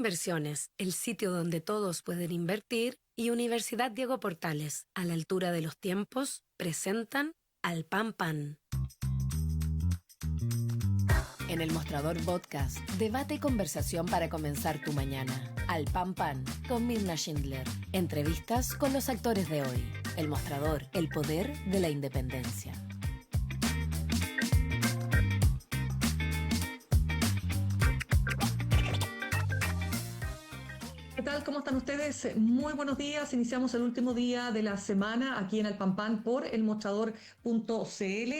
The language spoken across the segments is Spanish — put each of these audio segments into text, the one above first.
Inversiones, el sitio donde todos pueden invertir, y Universidad Diego Portales, a la altura de los tiempos, presentan Al Pan Pan. En el Mostrador Podcast, debate y conversación para comenzar tu mañana. Al Pan Pan, con Mirna Schindler. Entrevistas con los actores de hoy. El Mostrador, el poder de la independencia. ¿Qué tal? ¿Cómo están ustedes? Muy buenos días. Iniciamos el último día de la semana aquí en El Pan Pan por elmostrador.cl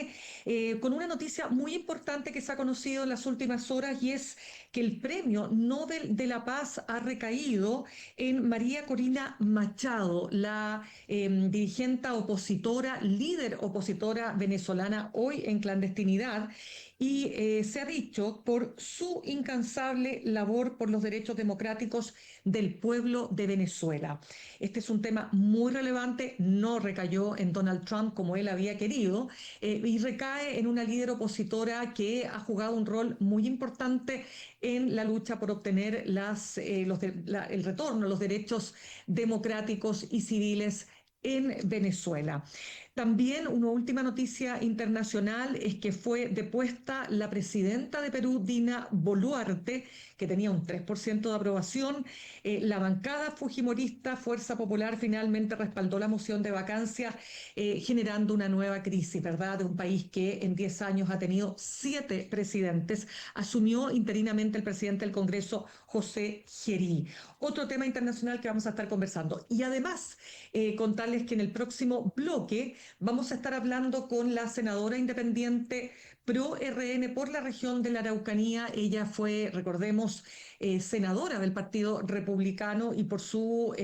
con una noticia muy importante que se ha conocido en las últimas horas, y es que el Premio Nobel de la Paz ha recaído en María Corina Machado, la dirigente opositora, líder opositora venezolana hoy en clandestinidad. Y se ha dicho por su incansable labor por los derechos democráticos del pueblo de Venezuela. Este es un tema muy relevante, no recayó en Donald Trump como él había querido, y recae en una líder opositora que ha jugado un rol muy importante en la lucha por obtener el retorno a los derechos democráticos y civiles en Venezuela. También una última noticia internacional es que fue depuesta la presidenta de Perú, Dina Boluarte, que tenía un 3% de aprobación. La bancada fujimorista Fuerza Popular finalmente respaldó la moción de vacancia, generando una nueva crisis, ¿verdad?, de un país que en 10 años ha tenido 7 presidentes. Asumió interinamente el presidente del Congreso, José Gerí. Otro tema internacional que vamos a estar conversando. Y además, contarles que en el próximo bloque vamos a estar hablando con la senadora independiente pro RN por la región de la Araucanía. Ella fue, recordemos, senadora del Partido Republicano, y por su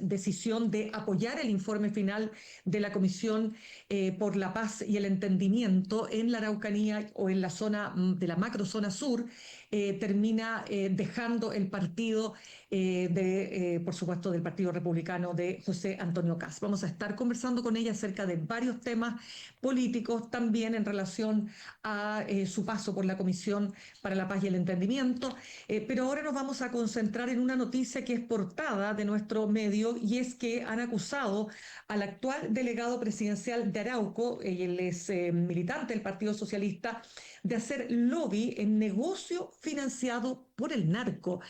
decisión de apoyar el informe final de la Comisión por la Paz y el Entendimiento en la Araucanía, o en la zona de la macrozona sur, termina dejando el partido por supuesto, del Partido Republicano de José Antonio Kast. Vamos a estar conversando con ella acerca de varios temas políticos, también en relación a su paso por la Comisión para la Paz y el Entendimiento. Pero ahora nos vamos a concentrar en una noticia que es portada de nuestro medio, y es que han acusado al actual delegado presidencial de Arauco, él es militante del Partido Socialista, de hacer lobby en negocio financiado por el narco.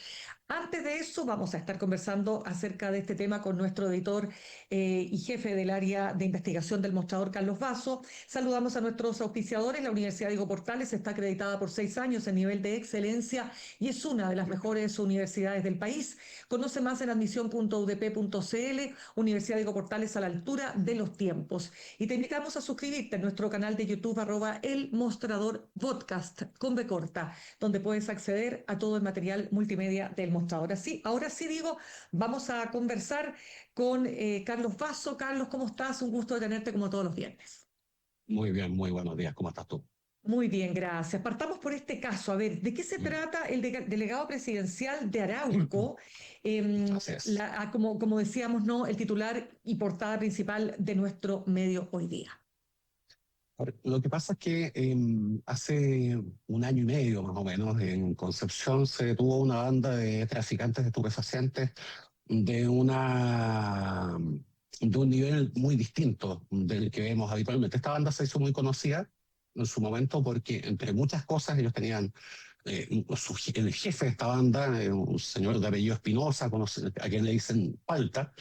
Antes de eso, vamos a estar conversando acerca de este tema con nuestro editor y jefe del área de investigación del Mostrador, Carlos Vaso. Saludamos a nuestros auspiciadores. La Universidad Diego Portales está acreditada por 6 años en nivel de excelencia y es una de las mejores universidades del país. Conoce más en admisión.udp.cl. Universidad Diego Portales, a la altura de los tiempos. Y te invitamos a suscribirte a nuestro canal de YouTube, @El Mostrador Podcast, con B corta, donde puedes acceder a todo el material multimedia del Mostrador. Ahora sí digo, vamos a conversar con Carlos Vaso. Carlos, ¿cómo estás? Un gusto de tenerte como todos los viernes. Muy bien, muy buenos días. ¿Cómo estás tú? Muy bien, gracias. Partamos por este caso. A ver, ¿de qué se trata el delegado presidencial de Arauco? Así es. Como decíamos, ¿no?, el titular y portada principal de nuestro medio hoy día. A ver, lo que pasa es que hace un año y medio más o menos en Concepción se detuvo una banda de traficantes de estupefacientes de una de un nivel muy distinto del que vemos habitualmente. Esta banda se hizo muy conocida en su momento porque, entre muchas cosas, ellos tenían el jefe de esta banda, un señor de apellido Espinosa, a quien le dicen Palta.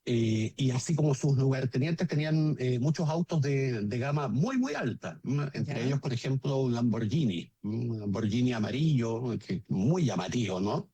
Y así como sus lugartenientes tenían muchos autos de gama muy, muy alta. Entre ¿Ya? ellos, por ejemplo, un Lamborghini amarillo, que muy llamativo, ¿no?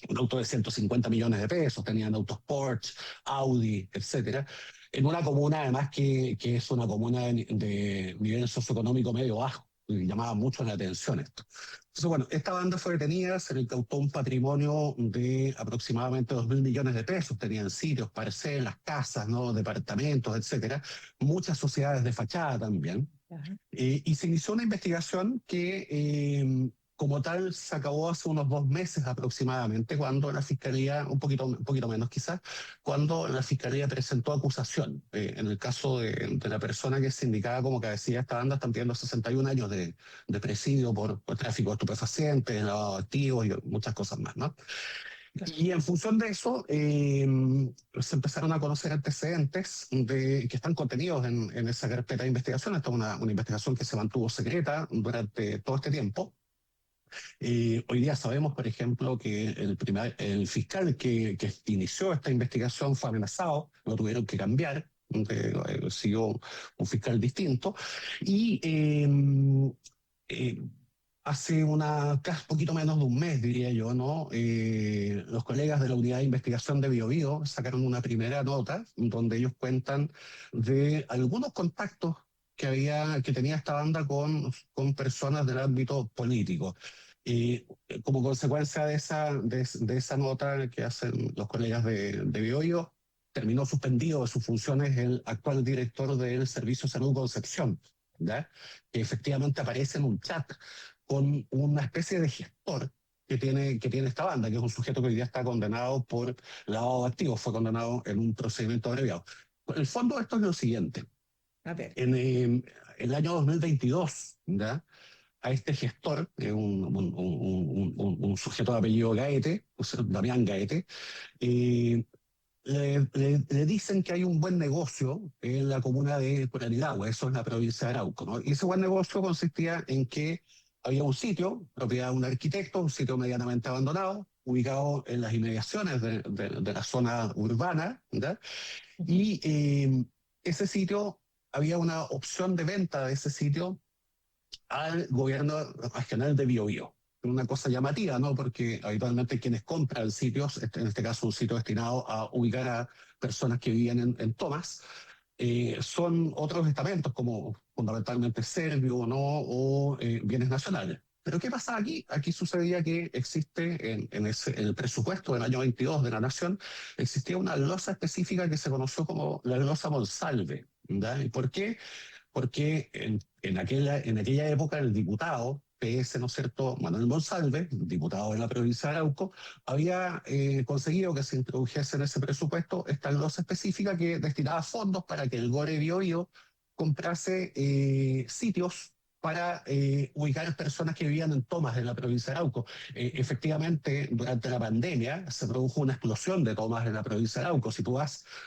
Un auto de 150 millones de pesos, tenían autos Porsche, Audi, etcétera, en una comuna además que es una comuna de nivel socioeconómico medio bajo, y llamaba mucho la atención esto. Entonces, bueno, esta banda fue detenida, se le incautó un patrimonio de aproximadamente 2.000 millones de pesos, tenían sitios, parcelas, casas, ¿no?, departamentos, etcétera, muchas sociedades de fachada también. Ajá. Y se inició una investigación que como tal, se acabó hace unos 2 meses aproximadamente, cuando la Fiscalía, un poquito menos quizás, cuando la Fiscalía presentó acusación. En el caso de la persona que se indicaba como cabecilla de esta banda, están pidiendo 61 años de presidio por tráfico de estupefacientes, lavado de activos y muchas cosas más, ¿no? Claro. Y en función de eso, se empezaron a conocer antecedentes que están contenidos en esa carpeta de investigación. Esta es una investigación que se mantuvo secreta durante todo este tiempo. Hoy día sabemos, por ejemplo, que el fiscal que inició esta investigación fue amenazado, lo tuvieron que cambiar, siguió un fiscal distinto, y eh, hace poquito menos de un mes, diría yo, ¿no? Los colegas de la Unidad de Investigación de Biobío sacaron una primera nota donde ellos cuentan de algunos contactos que tenía esta banda con personas del ámbito político. Y como consecuencia de esa nota que hacen los colegas de Biobío, terminó suspendido de sus funciones el actual director del Servicio de Salud Concepción, ¿ya? Que efectivamente aparece en un chat con una especie de gestor que tiene esta banda, que es un sujeto que hoy día está condenado por lavado de activos, fue condenado en un procedimiento abreviado. El fondo de esto es lo siguiente. A ver. En el año 2022, ¿ya? A este gestor, un sujeto de apellido Gaete, Damián Gaete, eh, le dicen que hay un buen negocio en la comuna de Coronilagua, eso es la provincia de Arauco, ¿no? Y ese buen negocio consistía en que había un sitio, propiedad de un arquitecto, un sitio medianamente abandonado, ubicado en las inmediaciones de la zona urbana, ¿verdad? Y ese sitio, había una opción de venta de ese sitio al gobierno regional de Biobío. Una cosa llamativa, ¿no? Porque habitualmente quienes compran sitios, en este caso un sitio destinado a ubicar a personas que vivían en tomas, son otros estamentos como fundamentalmente Servio, ¿no? O bienes nacionales. Pero ¿qué pasa aquí? Aquí sucedía que existe en el presupuesto del año 22 de la Nación, existía una glosa específica que se conoció como la glosa Monsalve. ¿Ya? ¿Y por qué? Porque en aquella época el diputado PS, ¿no es cierto?, Manuel Monsalve, diputado de la provincia de Arauco, había conseguido que se introdujese en ese presupuesto esta glosa específica que destinaba fondos para que el Gore Biobío comprase sitios para ubicar a personas que vivían en tomas en la provincia de Arauco. Efectivamente, durante la pandemia se produjo una explosión de tomas en la provincia de Arauco. Si tú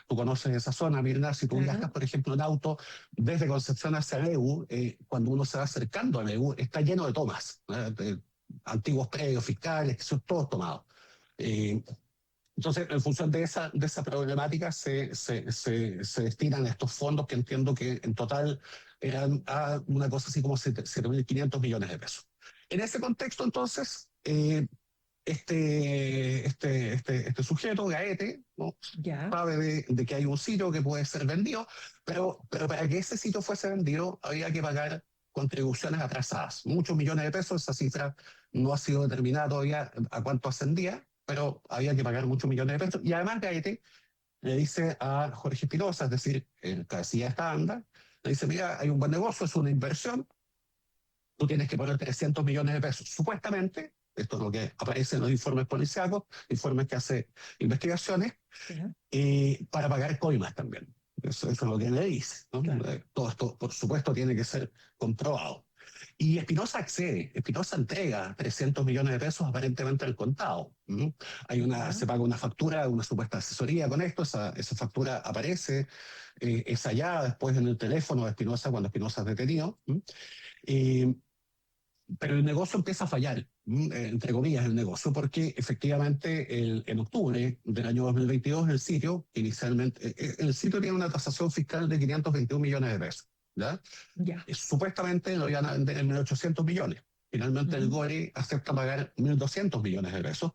conoces esa zona, Mirna, si tú viajas, por ejemplo, en auto desde Concepción hacia Leu, cuando uno se va acercando a Leu, está lleno de tomas, de antiguos predios fiscales, que son todos tomados. Entonces, en función de esa problemática, se destinan estos fondos que entiendo que en total eran a una cosa así como 7.500 millones de pesos. En ese contexto, entonces, este sujeto, Gaete, ¿no? Sabe de que hay un sitio que puede ser vendido, pero para que ese sitio fuese vendido había que pagar contribuciones atrasadas, muchos millones de pesos. Esa cifra no ha sido determinada todavía a cuánto ascendía, pero había que pagar muchos millones de pesos. Y además Gaete le dice a Jorge Espinosa, es decir, el cabecilla de esta banda, le dice: mira, hay un buen negocio, es una inversión, tú tienes que poner 300 millones de pesos. Supuestamente, esto es lo que aparece en los informes policíacos, informes que hace investigaciones, para pagar coimas también. Eso es lo que le dice, ¿no? Claro. Todo esto, por supuesto, tiene que ser comprobado. Y Espinosa accede, Espinosa entrega 300 millones de pesos aparentemente al contado. Se paga una factura, una supuesta asesoría con esto, esa factura aparece, es hallada después en el teléfono de Espinosa cuando Espinosa es detenido. Pero el negocio empieza a fallar, entre comillas el negocio, porque efectivamente en octubre del año 2022 el sitio tiene una tasación fiscal de 521 millones de pesos. ¿Ya? Supuestamente lo iban a vender en 1.800 millones. Finalmente el Gore acepta pagar 1.200 millones de pesos.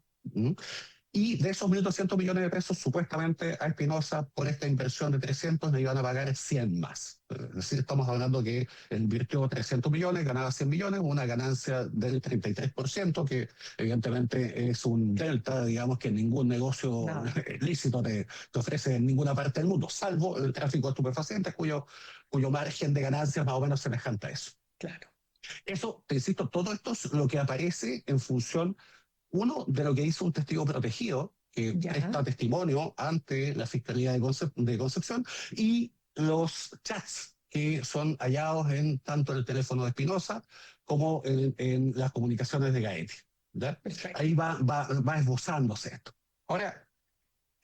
Y de esos 1.200 millones de pesos, supuestamente a Espinosa, por esta inversión de 300, le iban a pagar 100 más. Es decir, estamos hablando que invirtió 300 millones, ganaba 100 millones, una ganancia del 33%, que evidentemente es un delta, digamos, que ningún negocio lícito te ofrece en ninguna parte del mundo, salvo el tráfico de estupefacientes, cuyo margen de ganancia es más o menos semejante a eso. Claro. Eso, te insisto, todo esto es lo que aparece en función, uno, de lo que hizo un testigo protegido, que Ya, presta testimonio ante la Fiscalía de Concepción, y los chats que son hallados en tanto en el teléfono de Espinosa como en las comunicaciones de Gaete. ¿Ya? perfecto. Ahí va esbozándose esto. Ahora,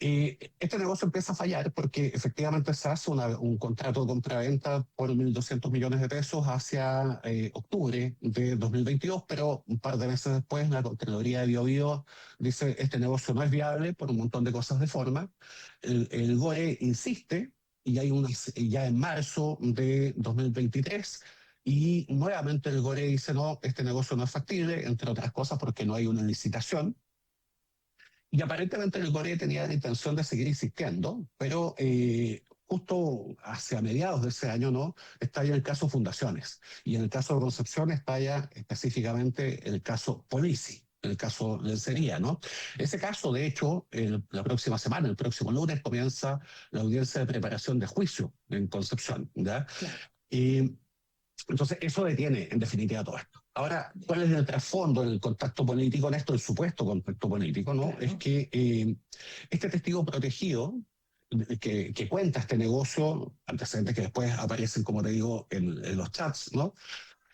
este negocio empieza a fallar porque efectivamente se hace un contrato de compraventa por 1.200 millones de pesos hacia octubre de 2022, pero un par de meses después la Contraloría de Biobío dice este negocio no es viable por un montón de cosas de forma. El GOE insiste y hay ya en marzo de 2023 y nuevamente el GORE dice no, este negocio no es factible, entre otras cosas porque no hay una licitación. Y aparentemente el Core tenía la intención de seguir insistiendo, pero justo hacia mediados de ese año, ¿no? Estalla el caso Fundaciones. Y en el caso de Concepción estalla específicamente el caso Polisi, el caso Lencería, ¿no? Ese caso, de hecho, la próxima semana, el próximo lunes, comienza la audiencia de preparación de juicio en Concepción, ¿ya? Claro. Y entonces, eso detiene, en definitiva, todo esto. Ahora, ¿cuál es el trasfondo, el contacto político en esto, el supuesto contacto político, ¿no? Es Claro. que este testigo protegido que cuenta este negocio, antecedentes que después aparecen, como te digo, en los chats, ¿no?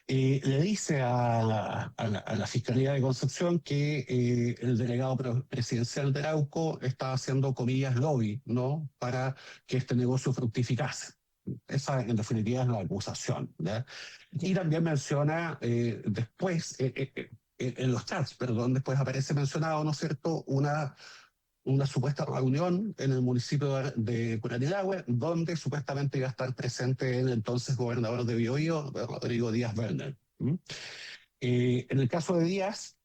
Le dice a la Fiscalía de Concepción que el delegado presidencial de Arauco está haciendo, comillas, lobby, ¿no? Para que este negocio fructificase. Esa, en definitiva, es la acusación, ¿ya? Y Ya. también menciona después, en los chats, perdón, después aparece mencionado, ¿no es cierto?, una supuesta reunión en el municipio de Curanilahue, donde supuestamente iba a estar presente el entonces gobernador de Biobío, Rodrigo Díaz Werner. ¿Mm? En el caso de Díaz,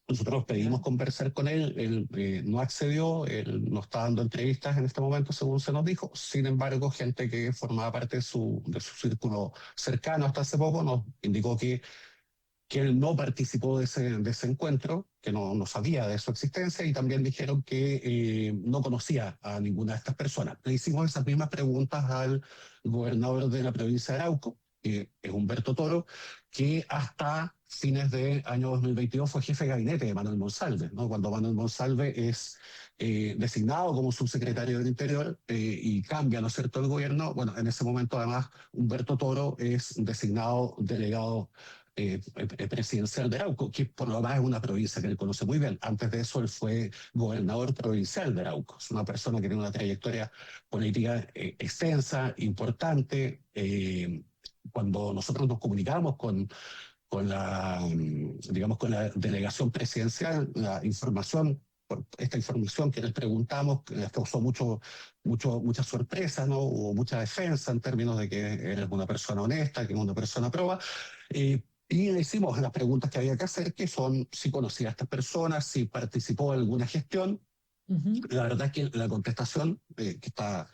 nosotros pedimos Ya. conversar con él, él no accedió, él no está dando entrevistas en este momento, según se nos dijo. Sin embargo, gente que formaba parte de su círculo cercano hasta hace poco nos indicó que él no participó de ese encuentro, que no sabía de su existencia, y también dijeron que no conocía a ninguna de estas personas. Le hicimos esas mismas preguntas al gobernador de la provincia de Arauco, que es Humberto Toro, que hasta fines de año 2022 fue jefe de gabinete de Manuel Monsalve, ¿no? Cuando Manuel Monsalve es designado como subsecretario del Interior y cambia, ¿no es cierto?, el gobierno. Bueno, en ese momento además Humberto Toro es designado delegado presidencial de Arauco, que por lo demás es una provincia que él conoce muy bien. Antes de eso, él fue gobernador provincial de Arauco. Es una persona que tiene una trayectoria política extensa, importante. Cuando nosotros nos comunicamos con la delegación presidencial, esta información que les preguntamos les causó mucha sorpresa, ¿no? Hubo mucha defensa en términos de que eres una persona honesta, que es una persona proba. Y le hicimos las preguntas que había que hacer, que son si conocía a estas personas, si participó en alguna gestión. Ujú. La verdad es que la contestación, que está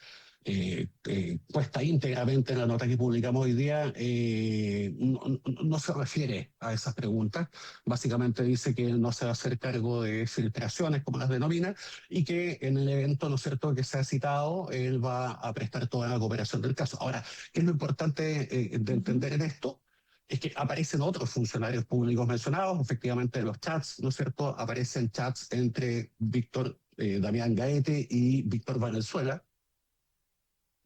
puesta íntegramente en la nota que publicamos hoy día, no se refiere a esas preguntas. Básicamente dice que él no se va a hacer cargo de filtraciones, como las denomina, y que en el evento, ¿no es cierto?, que se ha citado, él va a prestar toda la cooperación del caso. Ahora, ¿qué es lo importante de Ujú. entender en esto? Es que aparecen otros funcionarios públicos mencionados, efectivamente en los chats, ¿no es cierto? Aparecen chats entre Víctor Damián Gaete y Víctor Valenzuela,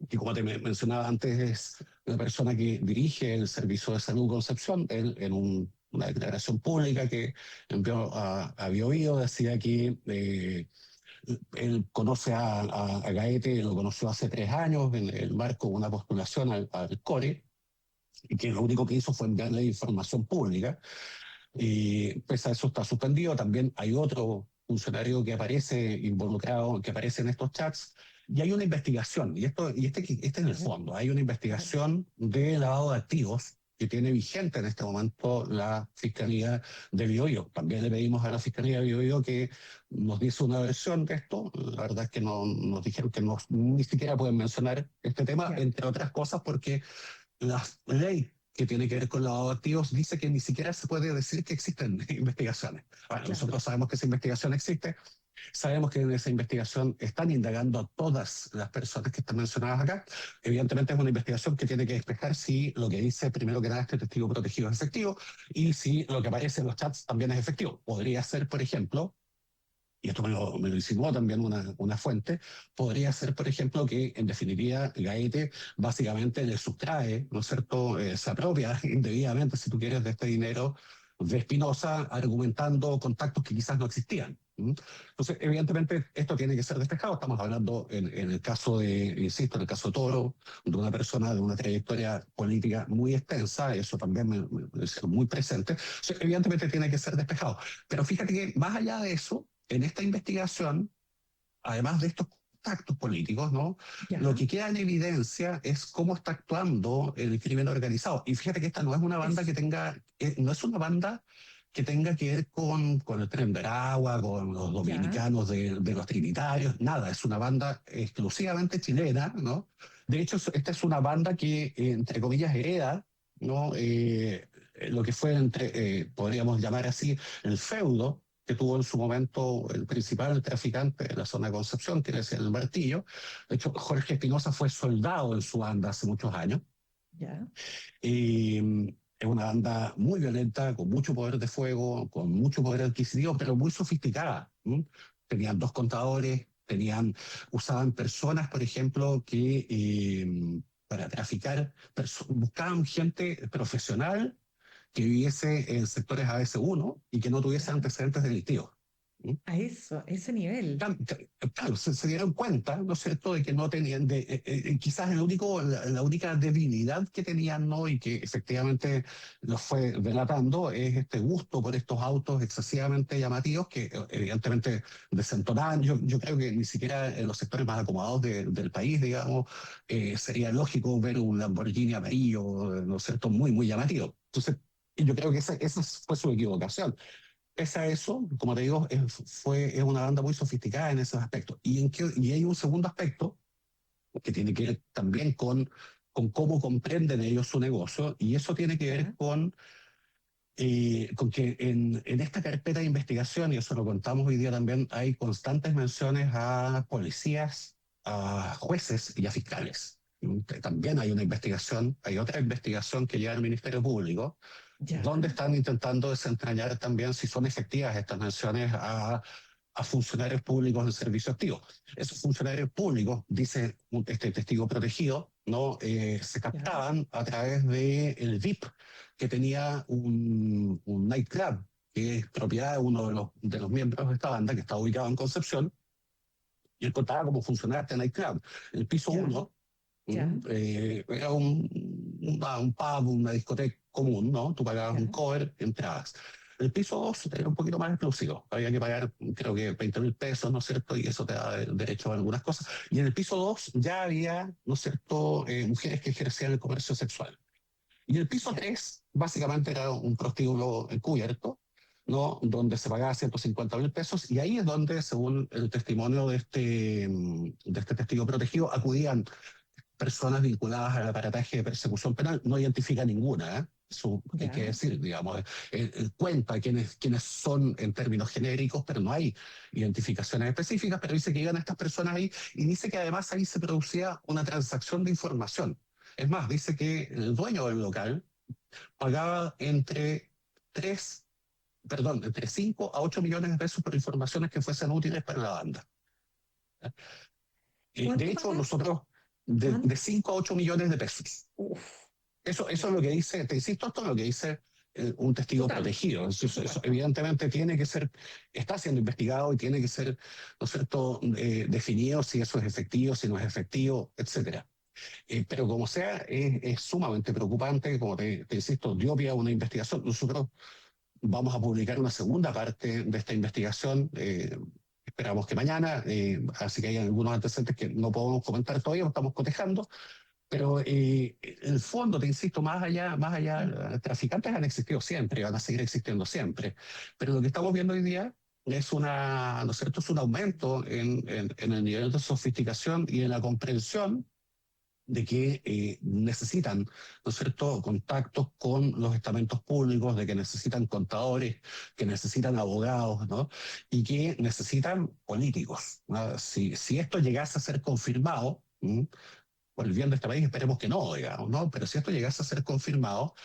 que como te mencionaba antes es una persona que dirige el Servicio de Salud Concepción. Él en una declaración pública que envió a Biobío decía que él conoce a Gaete, lo conoció hace 3 años en el marco de una postulación al CORE, y que lo único que hizo fue enviarle información pública. Y pese a eso está suspendido. También hay otro funcionario que aparece involucrado, que aparece en estos chats, y hay una investigación, y este es el Claro, fondo, hay una claro. investigación de lavado de activos que tiene vigente en este momento la Fiscalía de Biobío. También le pedimos a la Fiscalía de Biobío que nos diese una versión de esto. La verdad es que nos dijeron que ni siquiera pueden mencionar este tema, Ya, entre otras cosas porque la ley que tiene que ver con lavado de activos dice que ni siquiera se puede decir que existen investigaciones. Bueno, claro. nosotros sabemos que esa investigación existe, Sabemos que en esa investigación están indagando a todas las personas que están mencionadas acá. Evidentemente es una investigación que tiene que despejar si lo que dice primero que nada este testigo protegido es efectivo y si lo que aparece en los chats también es efectivo. Podría ser, por ejemplo, y esto me lo insinuó también una fuente, podría ser, por ejemplo, que en definitiva Gaete básicamente le sustrae, ¿no es cierto?, se apropia indebidamente, si tú quieres, de este dinero de Espinosa, argumentando contactos que quizás no existían. Entonces, evidentemente, esto tiene que ser despejado. Estamos hablando en el caso de, insisto, en el caso de Toro, de una persona de una trayectoria política muy extensa, eso también me es muy presente. Entonces, evidentemente, tiene que ser despejado. Pero fíjate que más allá de eso, en esta investigación, además de estos contactos políticos, ¿no? Lo Ya, que queda en evidencia es cómo está actuando el crimen organizado. Y fíjate que esta no es una banda eso. que tenga, no es una banda que tenga que ver con el Tren de Aragua, con los Ya, dominicanos de los trinitarios, nada, es una banda exclusivamente chilena, ¿no? De hecho, esta es una banda que, entre comillas, hereda, ¿no? Lo que fue, podríamos llamar así, el feudo que tuvo en su momento el principal traficante de la zona de Concepción, que es el Martillo. De hecho, Jorge Espinosa fue soldado en su banda hace muchos años. ya, Es una banda muy violenta, con mucho poder de fuego, con mucho poder adquisitivo, pero muy sofisticada. Tenían dos contadores, usaban personas, por ejemplo, que para traficar, buscaban gente profesional que viviese en sectores AS1 y que no tuviese ya. antecedentes delictivos. ¿Mm? A eso, a ese nivel. Claro, se dieron cuenta, ¿no es cierto?, de que no tenían, quizás la única debilidad que tenían, ¿no?, y que efectivamente los fue delatando, es este gusto por estos autos excesivamente llamativos que evidentemente desentonaban. Yo creo que ni siquiera en los sectores más acomodados del país, digamos, sería lógico ver un Lamborghini amarillo, ¿no es cierto?, muy, muy llamativo. Entonces, yo creo que esa fue su equivocación. Pese a eso, como te digo, es una banda muy sofisticada en esos aspectos. Y hay un segundo aspecto que tiene que ver también con cómo comprenden ellos su negocio, y eso tiene que ver Ya, con que en esta carpeta de investigación, y eso lo contamos hoy día también, hay constantes menciones a policías, a jueces y a fiscales. También hay una investigación, hay otra investigación que lleva al Ministerio Público, donde ya, están intentando desentrañar también si son efectivas estas menciones a funcionarios públicos en servicio activo. Esos funcionarios públicos, dice este testigo protegido, ¿no? Se ya, captaban a través del VIP que tenía un nightclub, que es propiedad de uno de los miembros de esta banda, que está ubicado en Concepción, y él contaba cómo funcionaba este nightclub. El piso ya, 1 ya, era un pub, una discoteca común, ¿no? Tú pagabas un ya, cover, entrabas. El piso 2 era un poquito más exclusivo. Había que pagar, creo que 20.000 pesos, ¿no es cierto? Y eso te da derecho a algunas cosas. Y en el piso 2 ya había, ¿no es cierto?, mujeres que ejercían el comercio sexual. Y el piso ya, 3 básicamente era un prostíbulo encubierto, ¿no? Donde se pagaba 150.000 pesos, y ahí es donde, según el testimonio de este testigo protegido, acudían personas vinculadas al aparataje de persecución penal. No identifica ninguna, ¿eh? Eso hay que ya. decir, digamos. Él cuenta quiénes son en términos genéricos, pero no hay identificaciones específicas, pero dice que iban estas personas ahí, y dice que además ahí se producía una transacción de información. Es más, dice que el dueño del local pagaba entre 5 a 8 millones de pesos por informaciones que fuesen útiles para la banda. De ¿Cuánto hecho, pagaba? nosotros, de ¿Cuánto? 5 a 8 millones de pesos. Uf, Eso es ya. lo que dice, te insisto, esto es lo que dice un testigo Total, protegido. por Eso supuesto. evidentemente tiene que ser, está siendo investigado y tiene que ser, ¿no es cierto?, definido si eso es efectivo, si no es efectivo, etcétera. Pero como sea, es sumamente preocupante. Como te insisto, dio pie a una investigación. Nosotros vamos a publicar una segunda parte de esta investigación. Esperamos que mañana, así que hay algunos antecedentes que no podemos comentar todavía, lo estamos cotejando, pero el fondo, te insisto, Mm. traficantes han existido siempre, van a seguir existiendo siempre, pero lo que estamos viendo hoy día ¿no es cierto?, es un aumento en el nivel de sofisticación y en la comprensión de que necesitan, ¿no es cierto?, contactos con los estamentos públicos, de que necesitan contadores, que necesitan abogados, ¿no? Y que necesitan políticos, ¿no? Si esto llegase a ser confirmado, por el bien de este país, esperemos que no, digamos, ¿no? Pero si esto llegase a ser confirmado,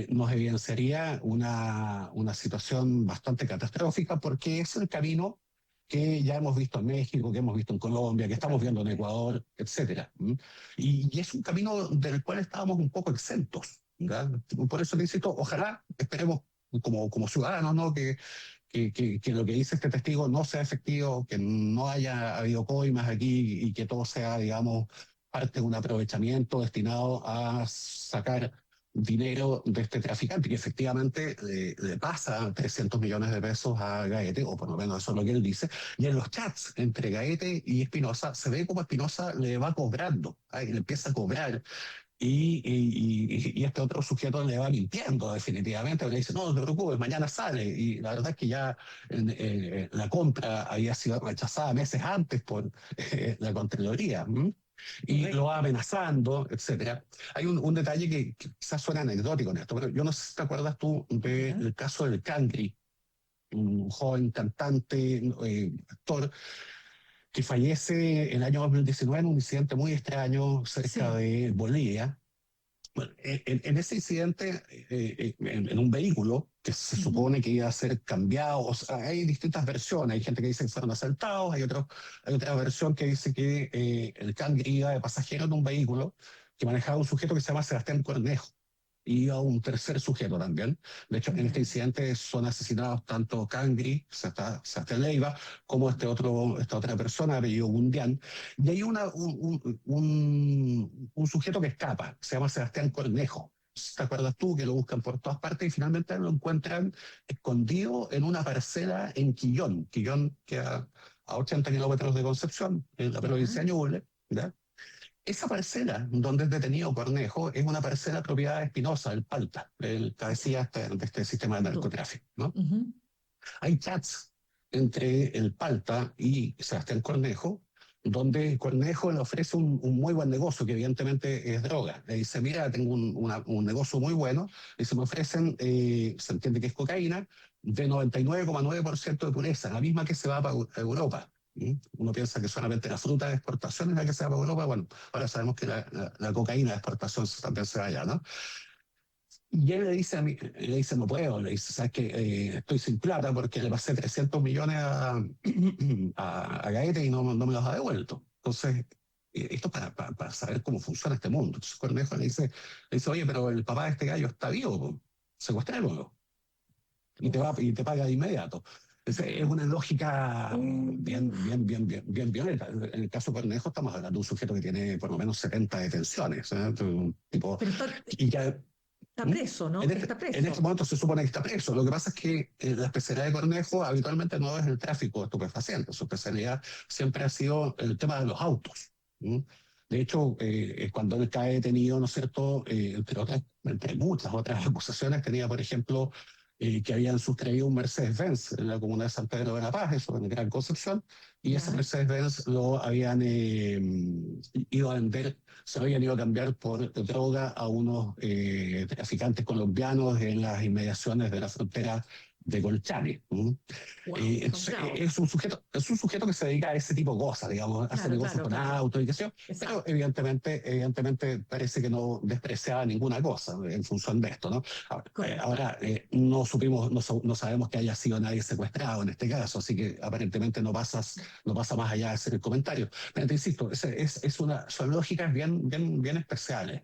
nos evidenciaría una situación bastante catastrófica, porque es el camino que ya hemos visto en México, que hemos visto en Colombia, que estamos viendo en Ecuador, etcétera. Y es un camino del cual estábamos un poco exentos, ¿verdad? Por eso te insisto, ojalá, esperemos como ciudadanos, ¿no?, que lo que dice este testigo no sea efectivo, que no haya habido coimas aquí y que todo sea, digamos, parte de un aprovechamiento destinado a sacar dinero de este traficante, que efectivamente le pasa 300 millones de pesos a Gaete, o por lo menos eso es lo que él dice, y en los chats entre Gaete y Espinosa se ve como Espinosa le va cobrando, le empieza a cobrar, y este otro sujeto le va mintiendo definitivamente, le dice, no, no te preocupes, mañana sale, y la verdad es que ya la compra había sido rechazada meses antes por la Contraloría. Y lo va amenazando, etcétera. Hay un detalle que quizás suena anecdótico en esto, pero yo no sé si te acuerdas tú del caso del Cangri, un joven cantante, actor, que fallece en el año 2019 en un incidente muy extraño cerca de Bolivia. Bueno, en ese incidente, en un vehículo que se supone que iba a ser cambiado, o sea, hay distintas versiones. Hay gente que dice que fueron asaltados, hay otra versión que dice que el Cangri iba de pasajero en un vehículo que manejaba un sujeto que se llama Sebastián Cornejo. Y a un tercer sujeto también. De hecho, en este incidente son asesinados tanto Cangri, Sebastián Leiva, como esta otra persona, apellido Gundián. Y hay un sujeto que escapa, se llama Sebastián Cornejo. ¿Te acuerdas tú? Que lo buscan por todas partes y finalmente lo encuentran escondido en una parcela en Quillón. Quillón queda a 80 kilómetros de Concepción, en la provincia de Ñuble, ¿verdad? Esa parcela donde es detenido Cornejo es una parcela propiedad de Espinosa, el Palta, el cabecilla de este sistema de narcotráfico, ¿no? Hay chats entre el Palta y Sebastián Cornejo, donde Cornejo le ofrece un muy buen negocio, que evidentemente es droga. Le dice, mira, tengo un negocio muy bueno. Le dice, me ofrecen, se entiende que es cocaína, de 99,9% de pureza, la misma que se va para Europa. Uno piensa que solamente la fruta de exportación es la que se va para Europa. Bueno, ahora sabemos que la cocaína de exportación también se va allá, ¿no? Y él le dice a mí, le dice, no puedo, le dice, sabes que estoy sin plata porque le pasé 300 millones a Gaete y no me los ha devuelto. Entonces, esto para saber cómo funciona este mundo. Entonces Cornejo le dice, oye, pero el papá de este gallo está vivo, secuestrémoslo. Y te paga de inmediato. Es una lógica bien violenta. En el caso de Cornejo estamos hablando de un sujeto que tiene por lo menos 70 detenciones. Un tipo, y ya, está preso, ¿no? Está preso. En este momento se supone que está preso. Lo que pasa es que la especialidad de Cornejo habitualmente no es el tráfico de estupefacientes. Su especialidad siempre ha sido el tema de los autos. De hecho, cuando él cae detenido, ¿no es cierto?, entre muchas otras acusaciones, tenía, por ejemplo, que habían sustraído un Mercedes-Benz en la comuna de San Pedro de la Paz, eso en Gran Concepción, y ese Mercedes-Benz lo habían ido a vender, se lo habían ido a cambiar por droga a unos traficantes colombianos en las inmediaciones de la frontera de Colchane. Entonces, es un sujeto que se dedica a ese tipo de cosas, digamos, hace negocios con autos y qué sé yo, pero evidentemente parece que no despreciaba ninguna cosa en función de esto, ¿no? Ahora no sabemos que haya sido nadie secuestrado en este caso, así que aparentemente no pasa más allá de hacer el comentario. Pero te insisto, son lógicas bien especiales.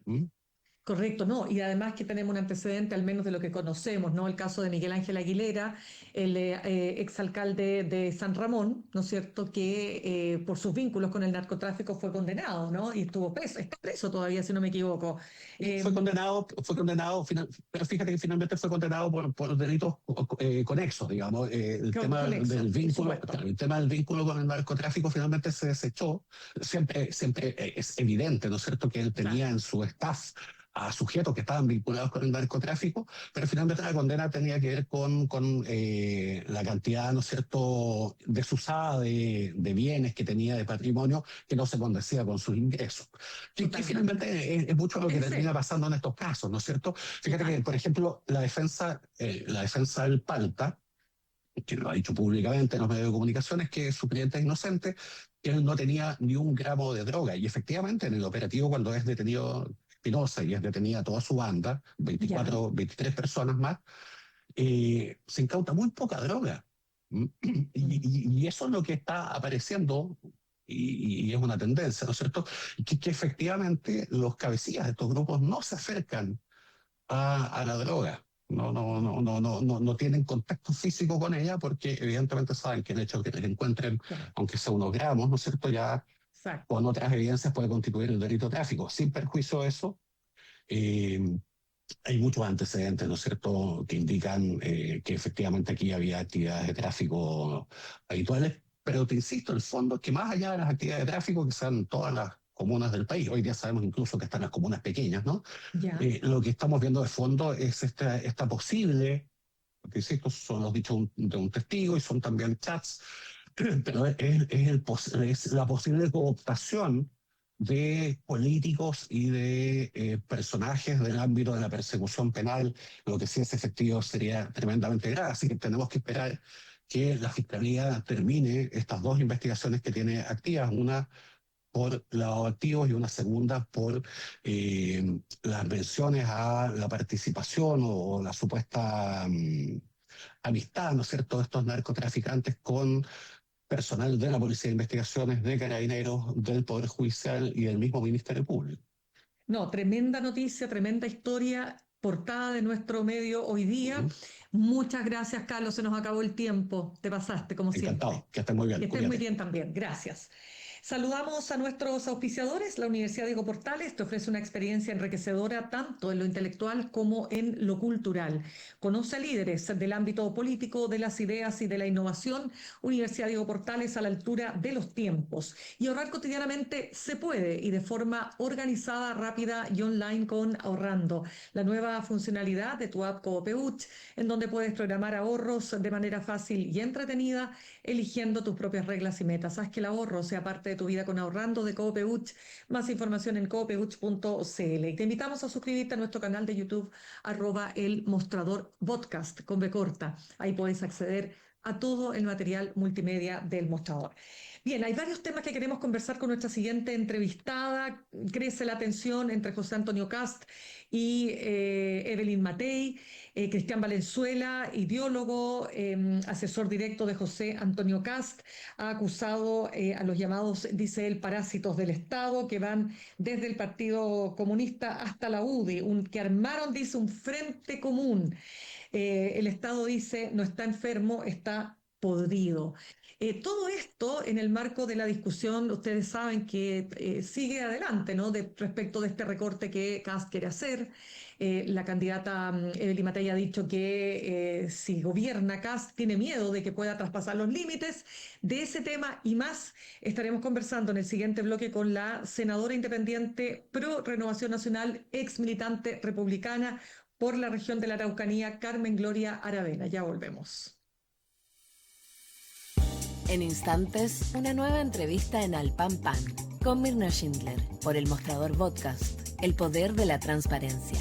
Correcto, ¿no? Y además que tenemos un antecedente, al menos de lo que conocemos, ¿no? El caso de Miguel Ángel Aguilera, el exalcalde de San Ramón, ¿no es cierto?, que por sus vínculos con el narcotráfico fue condenado, ¿no? Y estuvo preso, está preso todavía, si no me equivoco. Fue condenado, pero fíjate que finalmente fue condenado por delitos conexos, digamos. El tema del vínculo con el narcotráfico finalmente se desechó. Siempre es evidente, ¿no es cierto?, que él tenía en su staff a sujetos que estaban vinculados con el narcotráfico, pero finalmente la condena tenía que ver con la cantidad, ¿no es cierto?, desusada de bienes que tenía, de patrimonio, que no se condecía con sus ingresos. Que finalmente es mucho lo que termina pasando en estos casos, ¿no es cierto? Fíjate que, por ejemplo, la defensa del Palta, que lo ha dicho públicamente en los medios de comunicación, es que su cliente es inocente, que él no tenía ni un gramo de droga. Y efectivamente, en el operativo, cuando es detenido Espinosa y es detenida toda su banda, 23 personas más, se incauta muy poca droga. Y eso es lo que está apareciendo, y es una tendencia, ¿no es cierto? Que efectivamente los cabecillas de estos grupos no se acercan a la droga. No tienen contacto físico con ella porque evidentemente saben que el hecho de que les encuentren, aunque sea unos gramos, ¿no es cierto?, ya con otras evidencias puede constituir el delito de tráfico. Sin perjuicio de eso, hay muchos antecedentes, ¿no es cierto?, que indican que efectivamente aquí había actividades de tráfico habituales, pero te insisto, el fondo es que más allá de las actividades de tráfico, que sean todas las comunas del país, hoy día sabemos incluso que están las comunas pequeñas, ¿no? Lo que estamos viendo de fondo es esta posible, porque insisto, son los dichos de un testigo y son también chats, pero es la posible cooptación de políticos y de personajes del ámbito de la persecución penal. Lo que sí es efectivo sería tremendamente grave, así que tenemos que esperar que la Fiscalía termine estas dos investigaciones que tiene activas, una por lavado de activos y una segunda por las menciones a la participación o la supuesta amistad, ¿no es cierto?, de estos narcotraficantes con personal de la Policía de Investigaciones, de Carabineros, del Poder Judicial y del mismo Ministerio Público. No, tremenda noticia, tremenda historia, portada de nuestro medio hoy día. Muchas gracias, Carlos, se nos acabó el tiempo, te pasaste como siempre. Encantado, que estés muy bien. Que estés muy bien también, gracias. Saludamos a nuestros auspiciadores. La Universidad Diego Portales te ofrece una experiencia enriquecedora tanto en lo intelectual como en lo cultural. Conoce a líderes del ámbito político, de las ideas y de la innovación. Universidad Diego Portales, a la altura de los tiempos. Y ahorrar cotidianamente se puede, y de forma organizada, rápida y online con Ahorrando, la nueva funcionalidad de tu app Coopeuch, en donde puedes programar ahorros de manera fácil y entretenida, eligiendo tus propias reglas y metas. Haz que el ahorro sea parte de tu vida con Ahorrando de Coopeuch. Más información en coopeuch.cl. Y te invitamos a suscribirte a nuestro canal de YouTube, @elmostradorpodcast, con B corta. Ahí puedes acceder a todo el material multimedia del Mostrador. Bien, hay varios temas que queremos conversar con nuestra siguiente entrevistada. Crece la tensión entre José Antonio Kast y Evelyn Matei. Cristian Valenzuela, ideólogo, asesor directo de José Antonio Kast, ha acusado a los llamados, dice él, parásitos del Estado, que van desde el Partido Comunista hasta la UDI, que armaron, dice, un frente común. El Estado, dice, no está enfermo, está podrido. Todo esto en el marco de la discusión, ustedes saben que sigue adelante, ¿no?, respecto de este recorte que Kast quiere hacer. La candidata Evelyn Matei ha dicho que si gobierna Kast tiene miedo de que pueda traspasar los límites. De ese tema y más estaremos conversando en el siguiente bloque con la senadora independiente pro Renovación Nacional, ex militante republicana por la región de la Araucanía, Carmen Gloria Aravena. Ya volvemos. En instantes, una nueva entrevista en Al Pan Pan con Mirna Schindler por El Mostrador Podcast, el poder de la transparencia.